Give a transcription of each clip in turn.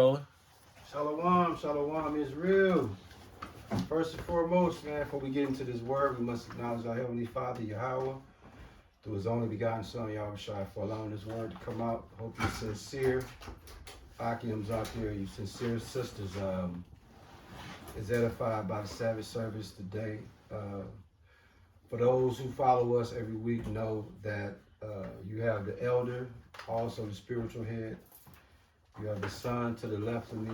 Rolling. Shalom, shalom is real. First and foremost, man, before we get into this word, we must acknowledge our Heavenly Father, Yahweh, through His only begotten Son, Yahweh Shai, for allowing this word to come out. Hope you're sincere. Akims out there, you sincere sisters, is edified by the Sabbath service today. For those who follow us every week, know that you have the elder, also the spiritual head. You have the son to the left of me,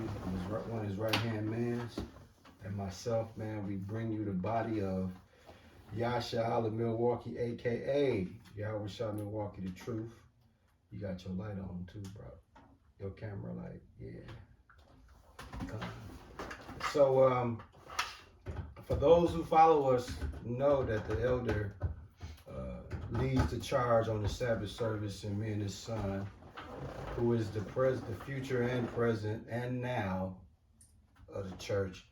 one of his right-hand mans, and myself, man. We bring you the body of Yasha of Milwaukee, a.k.a. Yahweh Shah Milwaukee, the truth. You got your light on too, bro. Your camera light, yeah. So, for those who follow us, know that the elder leads the charge on the Sabbath service, and me and his son, who is the future and present and now of the church.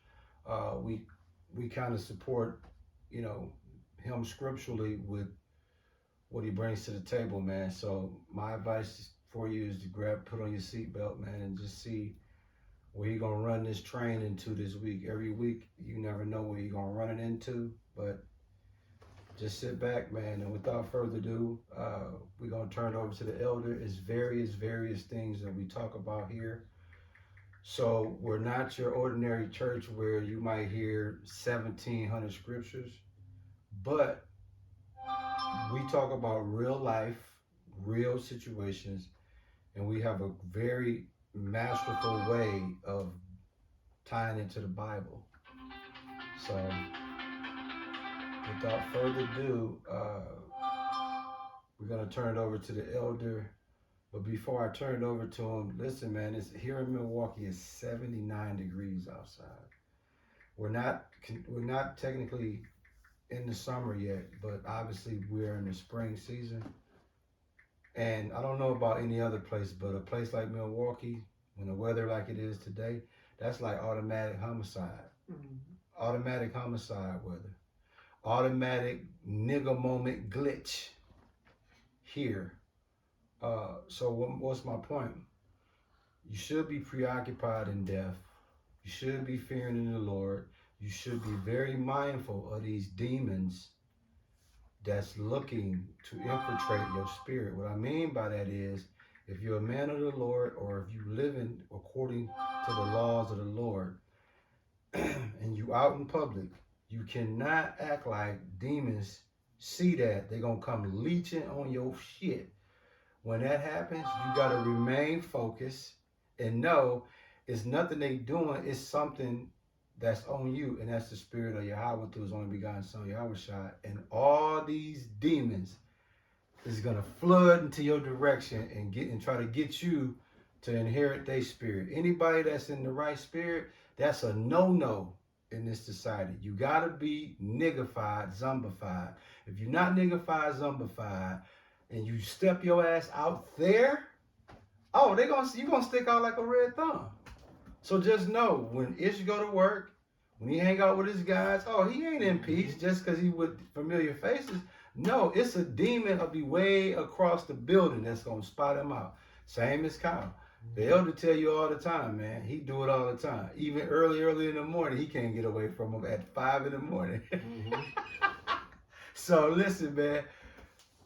We kind of support, him scripturally with what he brings to the table, man. So my advice for you is to put on your seatbelt, man, and just see where you're gonna run this train into this week. Every week, you never know where you're gonna run it into, but just sit back, man, and without further ado, we're going to turn it over to the elder. It's various things that we talk about here. So we're not your ordinary church where you might hear 1,700 scriptures, but we talk about real life, real situations, and we have a very masterful way of tying into the Bible. So without further ado, we're going to turn it over to the elder. But before I turn it over to him, listen, man, it's here in Milwaukee, it's 79 degrees outside. We're not technically in the summer yet, but obviously we're in the spring season. And I don't know about any other place, but a place like Milwaukee, when the weather like it is today, that's like automatic homicide. Mm-hmm. Automatic homicide weather. Automatic nigga moment glitch here. So what's my point? You should be preoccupied in death. You should be fearing in the Lord. You should be very mindful of these demons that's looking to infiltrate your spirit. What I mean by that is, if you're a man of the Lord, or if you live in according to the laws of the Lord, and you out in public, you cannot act like demons see that. They're going to come leeching on your shit. When that happens, you got to remain focused and know it's nothing they doing. It's something that's on you, and that's the spirit of Yahweh through His only begotten Son, Yahweh Shai. And all these demons is going to flood into your direction and try to get you to inherit their spirit. Anybody that's in the right spirit, that's a no-no in this society. You gotta be niggified, zombified. If you're not niggified, zombified, and you step your ass out there, oh, you're gonna stick out like a red thumb. So just know, when Ish go to work, when he hang out with his guys, oh, he ain't in peace just because he with familiar faces. No, it's a demon will be way across the building that's gonna spot him out. Same as Kyle. The elder tell you all the time, man. He do it all the time. Even early in the morning, he can't get away from him at 5 in the morning. Mm-hmm. So listen, man.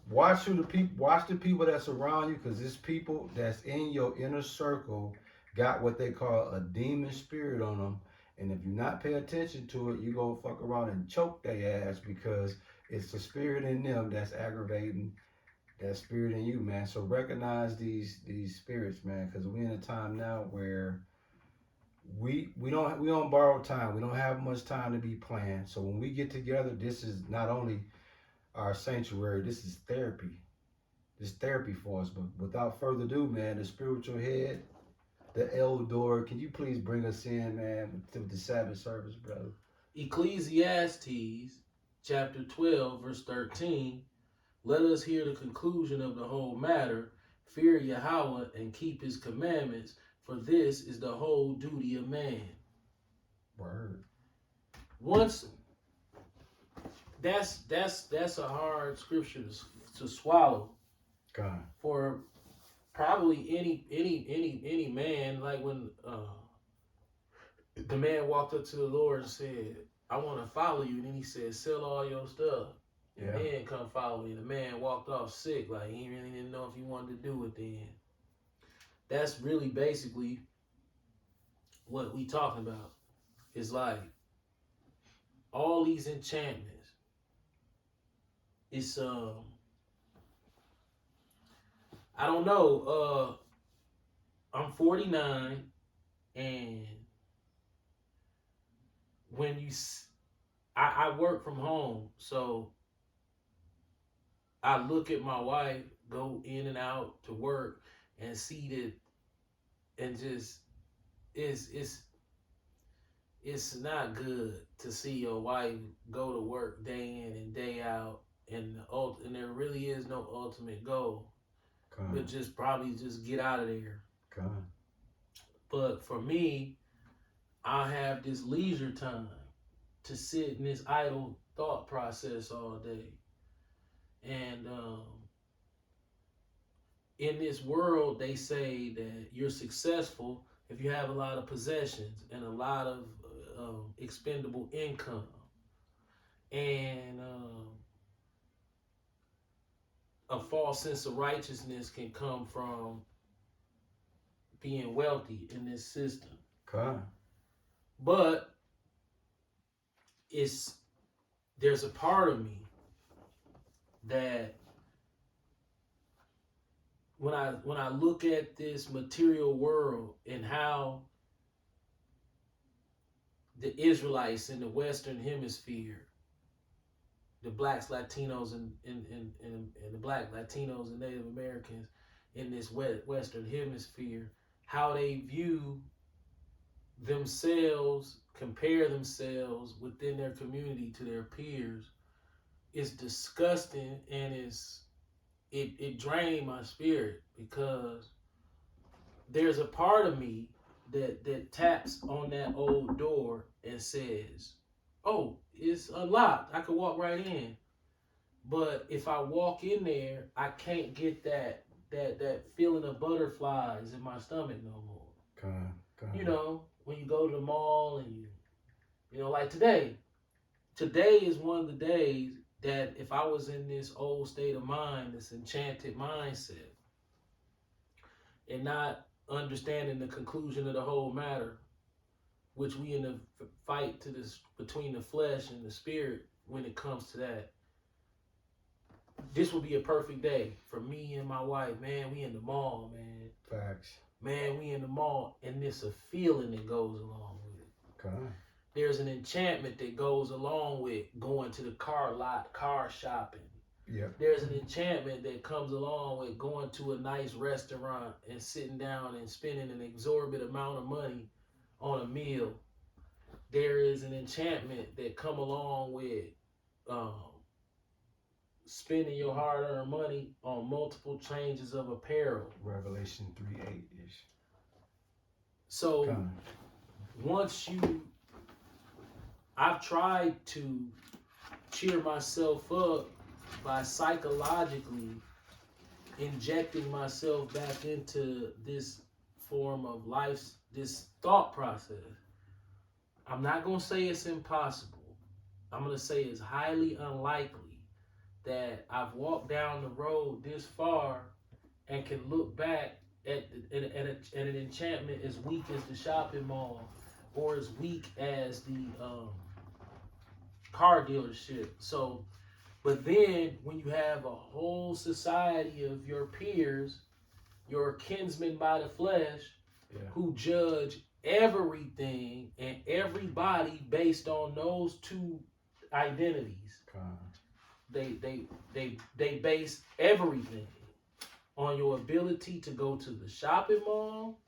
Watch the people that's around you, because it's people that's in your inner circle got what they call a demon spirit on them. And if you not pay attention to it, you gonna fuck around and choke their ass, because it's the spirit in them that's aggravating that spirit in you, man. So recognize these spirits, man, because we're in a time now where we don't borrow time. We don't have much time to be playing. So when we get together, this is not only our sanctuary, this is therapy. This therapy for us. But without further ado, man, the spiritual head, the elder, can you please bring us in, man, with the Sabbath service, brother? Ecclesiastes chapter 12, verse 13. Let us hear the conclusion of the whole matter. Fear Yahweh and keep His commandments, for this is the whole duty of man. Word. Once that's a hard scripture to swallow. God. For probably any man, like when the man walked up to the Lord and said, I want to follow you. And then he said, sell all your stuff. And then come follow me. The man walked off sick. Like he really didn't know if he wanted to do it then. That's really basically what we talking about. It's like all these enchantments. It's I don't know. I'm 49, and when I work from home, so I look at my wife go in and out to work and see that, and just it's not good to see your wife go to work day in and day out, and and there really is no ultimate goal, but just probably just get out of there. But for me, I have this leisure time to sit in this idle thought process all day. And in this world, they say that you're successful if you have a lot of possessions and a lot of expendable income. And a false sense of righteousness can come from being wealthy in this system. But there's a part of me that when I look at this material world and how the Israelites in the Western Hemisphere, the blacks, Latinos, and the black Latinos and Native Americans in this Western Hemisphere, how they view themselves, compare themselves within their community to their peers, is disgusting, and it drained my spirit, because there's a part of me that taps on that old door and says, oh, it's unlocked, I could walk right in. But if I walk in there, I can't get that feeling of butterflies in my stomach no more. You know, when you go to the mall and you know, like today is one of the days that if I was in this old state of mind, this enchanted mindset, and not understanding the conclusion of the whole matter, which we in the fight to this between the flesh and the spirit when it comes to that, this would be a perfect day for me and my wife. Man, we in the mall, man. Facts. Man, we in the mall, and there's a feeling that goes along with it. There's an enchantment that goes along with going to the car lot, car shopping. There's an enchantment that comes along with going to a nice restaurant and sitting down and spending an exorbitant amount of money on a meal. There is an enchantment that come along with spending your hard-earned money on multiple changes of apparel. Revelation 3:8-ish. So I've tried to cheer myself up by psychologically injecting myself back into this form of life, this thought process. I'm not going to say it's impossible. I'm going to say it's highly unlikely that I've walked down the road this far and can look back at an enchantment as weak as the shopping mall, or as weak as the car dealership. So, but then when you have a whole society of your peers, your kinsmen by the flesh, who judge everything and everybody based on those two identities. They base everything on your ability to go to the shopping mall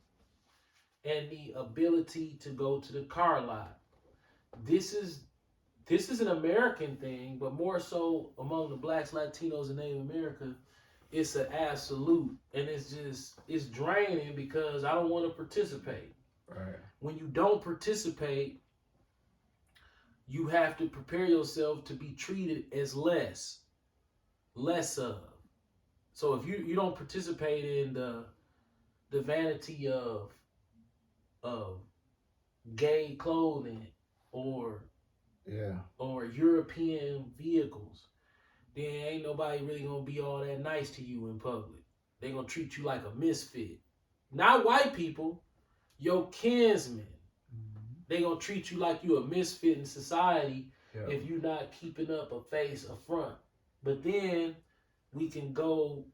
and the ability to go to the car lot. This is an American thing, but more so among the blacks, Latinos, and Native America, it's an absolute, and it's draining because I don't want to participate. Right. When you don't participate, you have to prepare yourself to be treated as less of. So if you don't participate in the the vanity of gay clothing or Yeah. European vehicles, then ain't nobody really gonna be all that nice to you in public. They gonna treat you like a misfit. Not white people, your kinsmen. They gonna treat you like you a misfit in society Yeah. if you're not keeping up a face, a front. But then we can go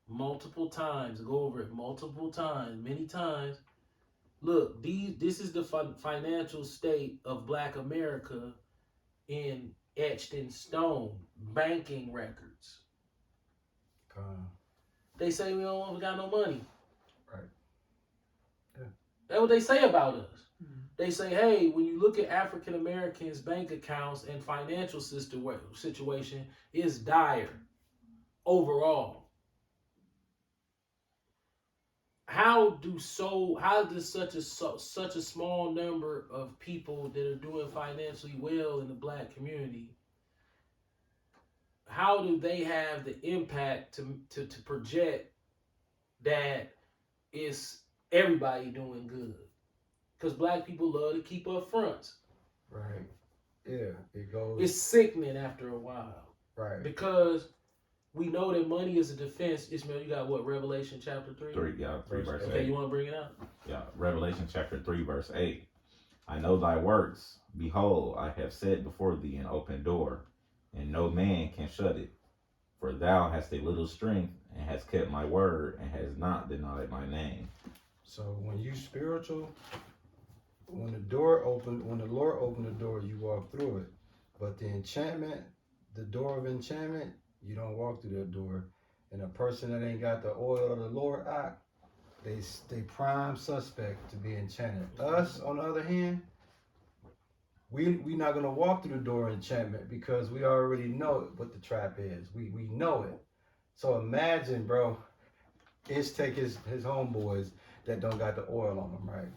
multiple times, go over it multiple times, many times. Look, this is the financial state of Black America etched in stone, banking records. They say we got no money. Right. Yeah. That's what they say about us. They say, hey, when you look at African Americans' bank accounts and financial situation, it's dire overall. How does such a small number of people that are doing financially well in the Black community, how do they have the impact to project that it's everybody doing good? Because Black people love to keep up fronts. Right. Yeah. It goes. It's sickening after a while. Right. Because we know that money is a defense. Ishmael, you got what? Revelation chapter 3? 3 verse 8. Okay, you want to bring it out? Yeah, Revelation chapter 3, verse 8. I know thy works. Behold, I have set before thee an open door, and no man can shut it. For thou hast a little strength, and hast kept my word, and hast not denied my name. So when you spiritual, when the Lord opened the door, you walk through it. But the door of enchantment, you don't walk through that door. And a person that ain't got the oil of the Lord, they prime suspect to be enchanted. Us, on the other hand, we not gonna walk through the door of enchantment because we already know what the trap is. We know it. So imagine, bro, take his homeboys that don't got the oil on them, right?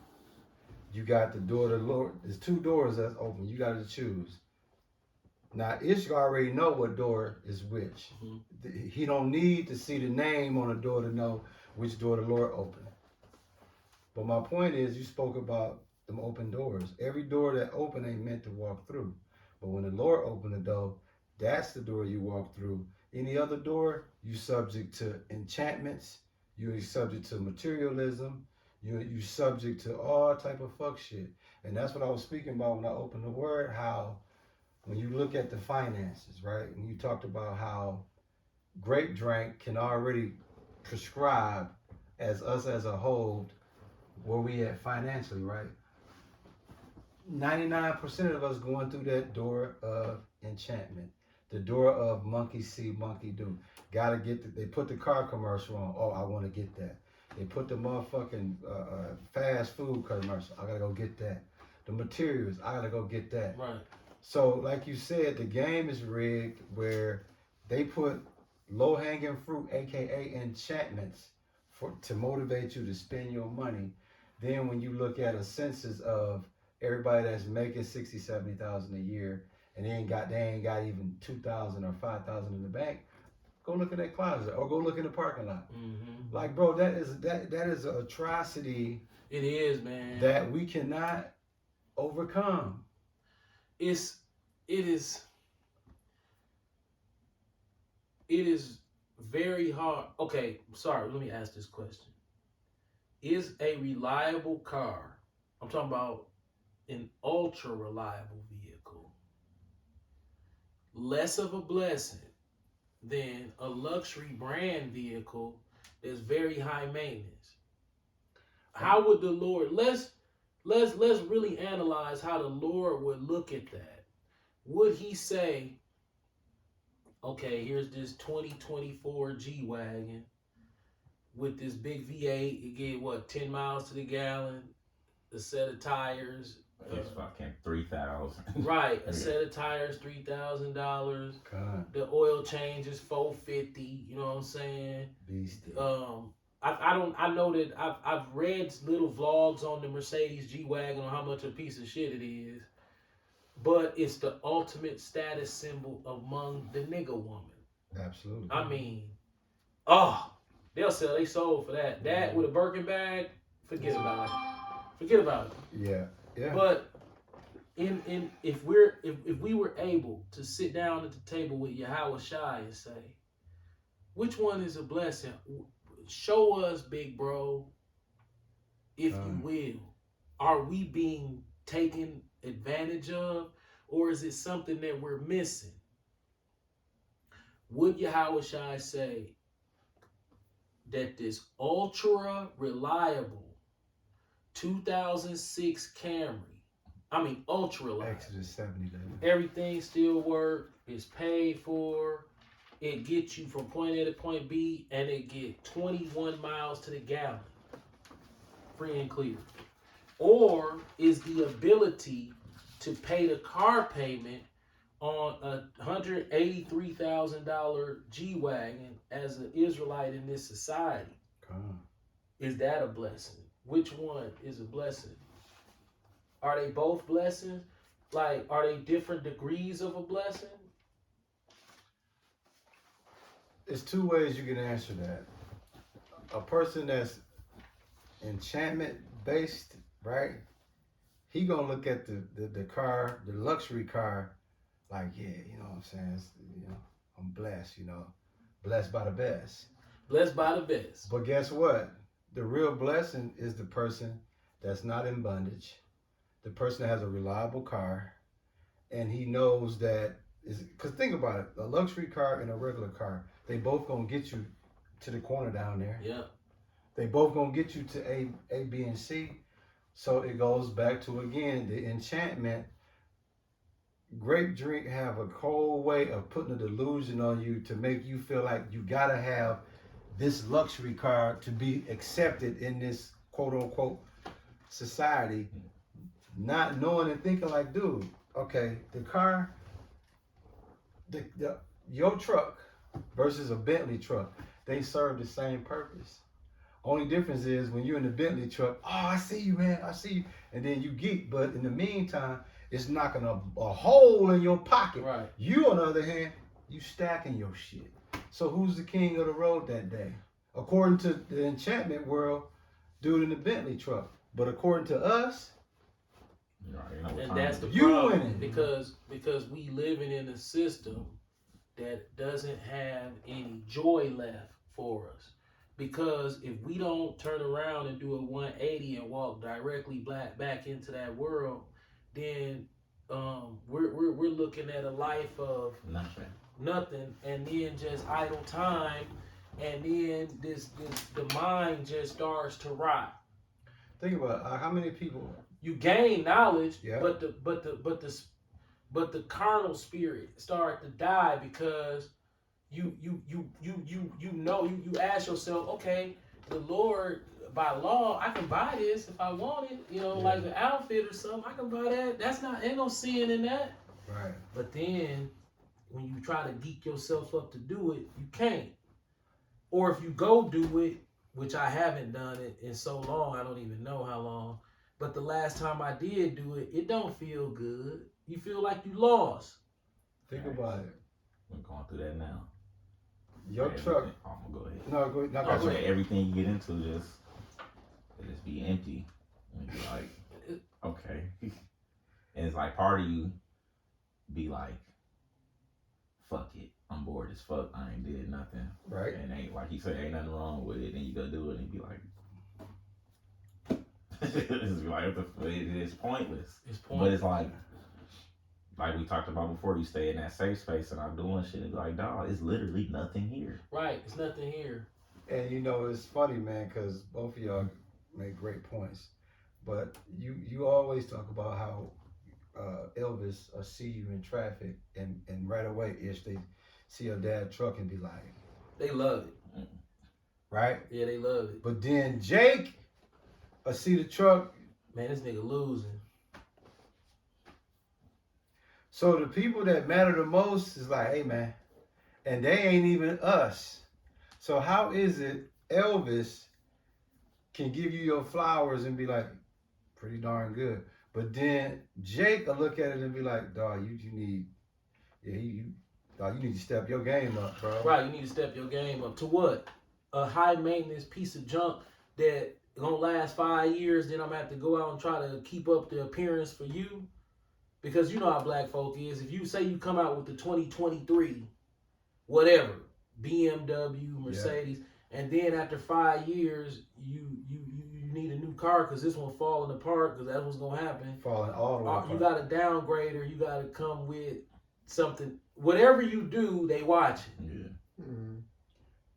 You got the door of the Lord. There's 2 doors that's open. You got to choose. Now, Ish already know what door is which. Mm-hmm. He don't need to see the name on the door to know which door the Lord opened. But my point is, you spoke about them open doors. Every door that open ain't meant to walk through. But when the Lord opened the door, that's the door you walk through. Any other door, you subject to enchantments. You're subject to materialism. You subject to all type of fuck shit. And that's what I was speaking about when I opened the word, how when you look at the finances, right? And you talked about how Grape Drink can already prescribe as us as a whole where we at financially, right? 99% of us going through that door of enchantment. The door of monkey see, monkey do. Gotta get they put the car commercial on. Oh, I want to get that. They put the motherfucking fast food commercial. I gotta go get that. The materials, I gotta go get that. Right. So, like you said, the game is rigged where they put low-hanging fruit, aka enchantments, to motivate you to spend your money. Then, when you look at a census of everybody that's making 60, 70,000 a year, and they ain't got even 2,000 or 5,000 in the bank. Go look at that closet or go look in the parking lot. Mm-hmm. Like, bro, that is an atrocity. It is, man. That we cannot overcome. It is very hard. Okay, sorry, let me ask this question. Is a reliable car, I'm talking about an ultra reliable vehicle, less of a blessing than a luxury brand vehicle that's very high maintenance? How would the Lord, let's really analyze how the Lord would look at that. Would he say, okay, here's this 2024 G-Wagon with this big V8, it get what, 10 miles to the gallon, a set of tires. It's fucking $3,000. Right, a set of tires, $3,000. The oil change is $450. You know what I'm saying? Beastie. I know that I've read little vlogs on the Mercedes G-Wagon on how much a piece of shit it is, but it's the ultimate status symbol among the nigga woman. Absolutely. I mean, they'll sell their soul for that. That with a Birkin bag, forget about it. Forget about it. Yeah. Yeah. But if we were able to sit down at the table with Yahweh Shai and say, which one is a blessing? Show us, big bro, if you will. Are we being taken advantage of, or is it something that we're missing? Would Yahweh Shai say that this ultra reliable 2006 Camry, ultra reliable, Exodus 7:11. everything still work, it's paid for, it gets you from point A to point B, and it get 21 miles to the gallon, free and clear? Or is the ability to pay the car payment on a $183,000 G-Wagon as an Israelite in this society, is that a blessing? Which one is a blessing? Are they both blessings? Like, are they different degrees of a blessing? There's two ways you can answer that. A person that's enchantment based, right? He gonna look at the car, the luxury car, like, yeah, you know what I'm saying? I'm blessed, blessed by the best. Blessed by the best. But guess what? The real blessing is the person that's not in bondage, the person that has a reliable car, and he knows that because think about it, a luxury car and a regular car, they both gonna get you to the corner down there. Yeah. They both gonna get you to A, B, and C. So it goes back to, again, the enchantment. Grape drink have a cold way of putting a delusion on you to make you feel like you gotta have this luxury car to be accepted in this quote unquote society, not knowing and thinking like, dude, okay, the car, your truck versus a Bentley truck, they serve the same purpose. Only difference is when you're in the Bentley truck, oh, I see you, man, I see you. And then you geek, but in the meantime, it's knocking a hole in your pocket. Right. You, on the other hand, you stacking your shit. So who's the king of the road that day? According to the enchantment world, dude in the Bentley truck. But according to us, and that's the you problem, winning. because we living in a system that doesn't have any joy left for us. Because if we don't turn around and do a 180 and walk directly back into that world, then we're looking at a life of nothing, and then just idle time, and then the mind just starts to rot. Think about how many people you gain knowledge, yeah. but the carnal spirit start to die because you ask yourself, okay, the Lord, by law, I can buy this if I want it, like an outfit or something, I can buy that. Ain't no sin in that. Right. But then when you try to geek yourself up to do it, you can't. Or if you go do it, which I haven't done it in so long, I don't even know how long, but the last time I did do it, it don't feel good. You feel like you lost. Think about it. We're going through that now. Your truck. I'm gonna go ahead. No, go ahead. That's where everything you get into just be empty. And be like, okay. And it's like part of you be like, fuck it. I'm bored as fuck. I ain't did nothing. Right. And ain't, like you said, ain't nothing wrong with it. Then you go do it and you be like, it's like, it's pointless. It's pointless. But it's like we talked about before, you stay in that safe space and I'm doing shit and be like, dog, it's literally nothing here. Right, it's nothing here. And it's funny, man, because both of y'all make great points. But you always talk about how Elvis see you in traffic and right away they see your dad truck and be like, they love it. Right? Yeah, they love it. But then Jake see the truck. Man, this nigga losing. So the people that matter the most is like, hey, man, and they ain't even us. So how is it Elvis can give you your flowers and be like, pretty darn good. But then Jake will look at it and be like, dog, you need to step your game up, bro. Right, you need to step your game up. To what? a high maintenance piece of junk that gonna last 5 years, then I'm gonna have to go out and try to keep up the appearance for you. Because you know how black folk is. If you say you come out with the 2023, whatever, BMW, Mercedes, and then after 5 years, you need a new car because this one falling apart, because that's what's gonna happen. Falling all the way apart. You got to downgrade, or you got to come with something. Whatever you do, they watching. Yeah. Mm-hmm.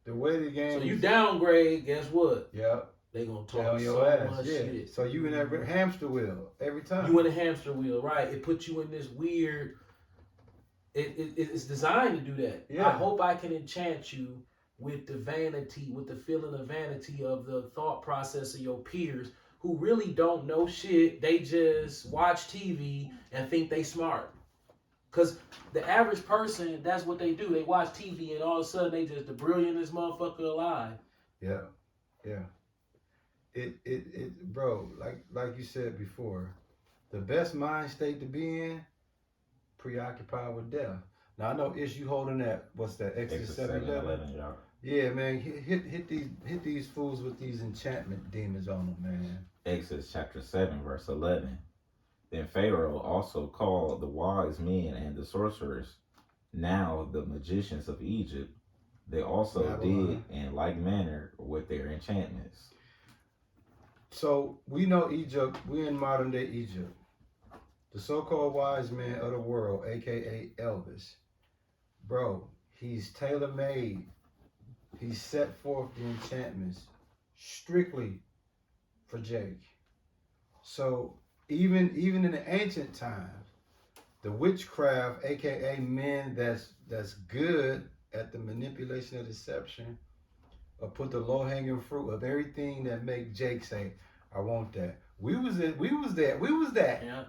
The way the game. So you downgrade, guess what? Yep. They gonna Tell talk your so ass. much Yeah. shit. So you in that hamster wheel every time. You in a hamster wheel, right? It puts you in this weird. It's designed to do that. Yeah. I hope I can enchant you with the vanity, with the feeling of vanity of the thought process of your peers who really don't know shit. They just watch TV and think they smart. Because the average person, that's what they do. They watch TV and all of a sudden they just the brilliantest motherfucker alive. Yeah. Yeah. Bro, like you said before, the best mind state to be in, preoccupied with death. Now I know you holding that. What's that? Exodus 7:11. Y'all. Yeah, man. Hit these fools with these enchantment demons on them, man. Exodus chapter 7, verse 11. Then Pharaoh also called the wise men and the sorcerers, now the magicians of Egypt. They also Babylon. did in like manner with their enchantments. So we know Egypt. We're in modern day Egypt. The so-called wise man of the world, aka Elvis, bro, he's tailor-made. He set forth the enchantments strictly for Jake. So even in the ancient times, the witchcraft, aka men that's good at the manipulation of deception, or put the low-hanging fruit of everything that make Jake say, I want that. We was that. Yeah.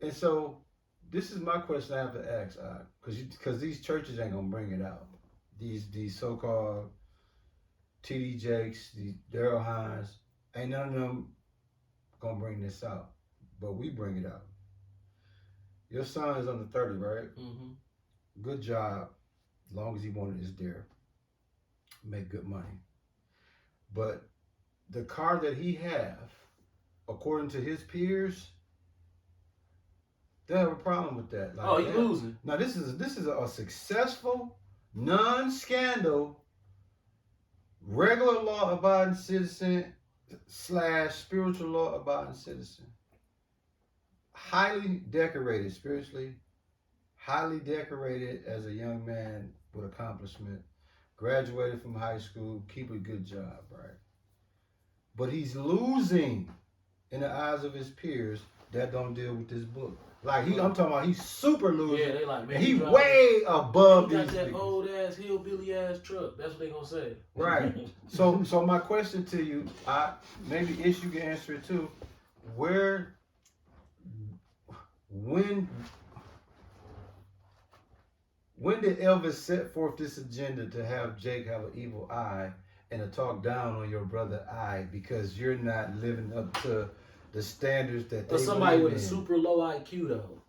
And so this is my question I have to ask, because these churches ain't gonna bring it out. These so-called TD Jakes, these Daryl Hines, ain't none of them gonna bring this out, but we bring it out. Your son is under 30, right? Mm-hmm. Good job, as long as he wanted his dare. Make good money. But the car that he have, according to his peers, they have a problem with that. Like, He's losing. Now this is a successful, non-scandal, regular law-abiding citizen / spiritual law-abiding citizen. Highly decorated spiritually, highly decorated as a young man with accomplishment, graduated from high school, keep a good job, right? But he's losing in the eyes of his peers that don't deal with this book. Like I'm talking about, he's super losing. Yeah, they like, man, he drive- way above he these got that niggas. old ass hillbilly ass truck. That's what they gonna say. Right. So my question to you, maybe Ish, you can answer it too. When did Elvis set forth this agenda to have Jake have an evil eye and to talk down on your brother I because you're not living up to the standards that Or they somebody believe with a in? super low IQ though.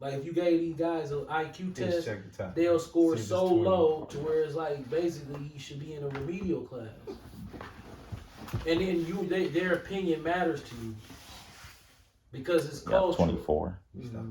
Like if you gave these guys an IQ Just test, check the time. they'll score See if so it's 20. low to where it's like basically you should be in a remedial class. And then their opinion matters to you because it's Yeah, cultural. 24. You stop.